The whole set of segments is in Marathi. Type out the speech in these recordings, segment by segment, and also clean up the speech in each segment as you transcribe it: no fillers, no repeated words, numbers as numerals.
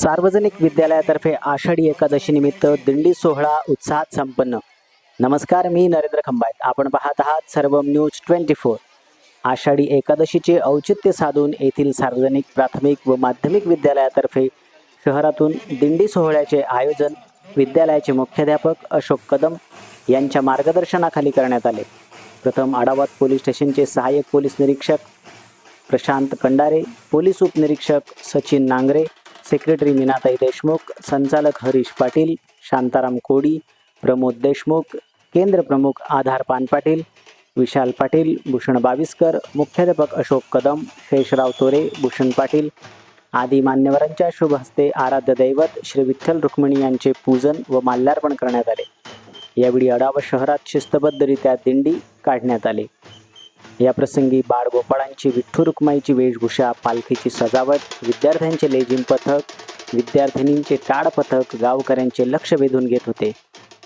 सार्वजनिक विद्यालयातर्फे आषाढी एकादशी निमित्त दिंडी सोहळा उत्साहात संपन्न। नमस्कार, मी नरेंद्र खंबात। आपण पाहत आहात सर्वम न्यूज 24। आषाढी एकादशीचे औचित्य साधून येथील सार्वजनिक प्राथमिक व माध्यमिक विद्यालयातर्फे शहरातून दिंडी सोहळ्याचे आयोजन विद्यालयाचे मुख्याध्यापक अशोक कदम यांच्या मार्गदर्शनाखाली करण्यात आले। प्रथम आडावात पोलीस स्टेशनचे सहाय्यक पोलीस निरीक्षक प्रशांत कंडारे, पोलीस उपनिरीक्षक सचिन नांगरे, सेक्रेटरी मीनाताई देशमुख, संचालक हरीश पाटील, शांताराम कोडी, प्रमोद देशमुख, केंद्र प्रमुख आधार पानपाटील, विशाल पाटील, भूषण बाविस्कर, मुख्याध्यापक अशोक कदम, शेषराव तोरे, भूषण पाटील आदी मान्यवरांच्या शुभ हस्ते आराध्य दैवत श्री विठ्ठल रुक्मिणी यांचे पूजन व माल्यार्पण करण्यात आले। यावेळी आढावा शहरात शिस्तबद्धरित्या दिंडी काढण्यात आली। या प्रसंगी बाळगोपाळांची विठ्ठल रुक्माईची वेशभूषा, पालखीची सजावट, विद्यार्थ्यांचे लेझिम पथक, विद्यार्थिनींचे टाळ पथक गावकऱ्यांचे लक्ष वेधून घेत होते।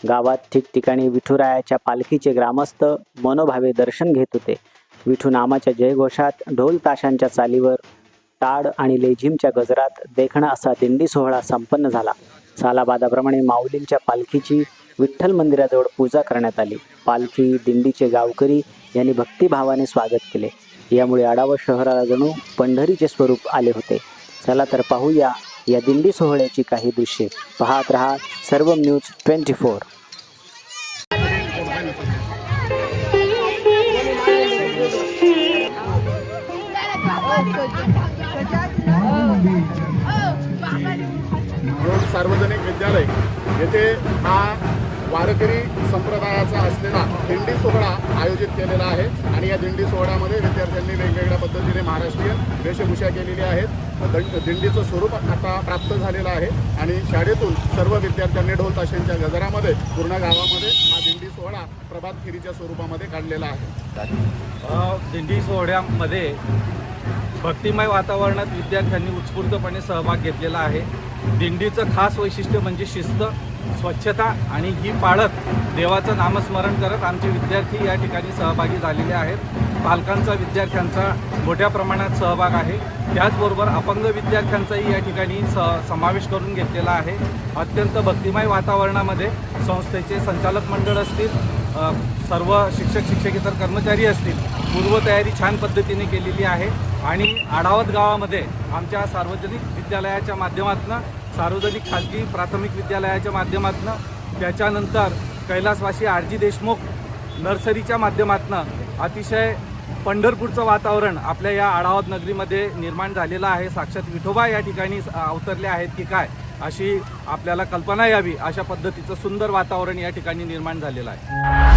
गावात ठिकठिकाणी विठुरायाच्या पालखीचे ग्रामस्थ मनोभावे दर्शन घेत होते। विठू नामाच्या जयघोषात, ढोल ताशांच्या चालीवर, टाळ आणि लेझिमच्या गजरात देखणा असा दिंडी सोहळा संपन्न झाला। सालाबादाप्रमाणे माऊलींच्या पालखीची विठ्ठल मंदिराजवळ पूजा करण्यात आली। पालखी दिंडीचे गावकरी यांनी भक्तिभावाने स्वागत केले। यामुळे आढावा शहराला जणू पंढरीचे स्वरूप आले होते। चला तर पाहूया या दिंडी सोहळ्याची काही दृश्ये। पाहत रहा सर्वम न्यूज 24। सार्वजनिक विद्यालय येथे हा वारकरी संप्रदायाचा असलेला दिंडी सोहळा आयोजित केलेला आहे आणि या दिंडी सोहळ्यामध्ये विद्यार्थ्यांनी वेगवेगळ्या पद्धतीने महाराष्ट्रीयन वेशभूषा केलेली आहेत। दिंडीचं स्वरूप आता प्राप्त झालेलं आहे आणि शाळेतून सर्व विद्यार्थ्यांनी ढोल ताशांच्या गजरामध्ये पूर्ण गावामध्ये हा दिंडी सोहळा प्रभात फेरीच्या स्वरूपामध्ये काढलेला आहे। दिंडी सोहळ्यामध्ये भक्तिमय वातावरणात विद्यार्थ्यांनी उत्स्फूर्तपणे सहभाग घेतलेला आहे। दिंडीचं खास वैशिष्ट्य म्हणजे शिस्त, स्वच्छता आणि ही पाळत देवाचं नामस्मरण करत आमचे विद्यार्थी या ठिकाणी सहभागी झालेले आहेत। पालकांचा, विद्यार्थ्यांचा मोठ्या प्रमाणात सहभाग आहे। त्याचबरोबर अपंग विद्यार्थ्यांचाही या ठिकाणी समावेश करून घेतलेला आहे। अत्यंत भक्तिमय वातावरणामध्ये संस्थेचे संचालक मंडळ असतील, सर्व शिक्षक शिक्षकेतर कर्मचारी असतील, पूर्वतयारी छान पद्धतीने केलेली आहे आणि आढावत गावामध्ये आमच्या सार्वजनिक विद्यालयाच्या माध्यमातून, सार्वजनिक खाजगी प्राथमिक विद्यालयाच्या माध्यमातून, त्याच्यानंतर कैलासवासी आरजी देशमुख नर्सरीच्या माध्यमातून अतिशय पंढरपूरचं वातावरण आपल्या या आढावत नगरीमध्ये निर्माण झालेलं आहे। साक्षात विठोबा या ठिकाणी अवतरले आहेत की काय अशी आपल्याला कल्पना यावी अशा पद्धतीचं सुंदर वातावरण या ठिकाणी निर्माण झालेलं आहे।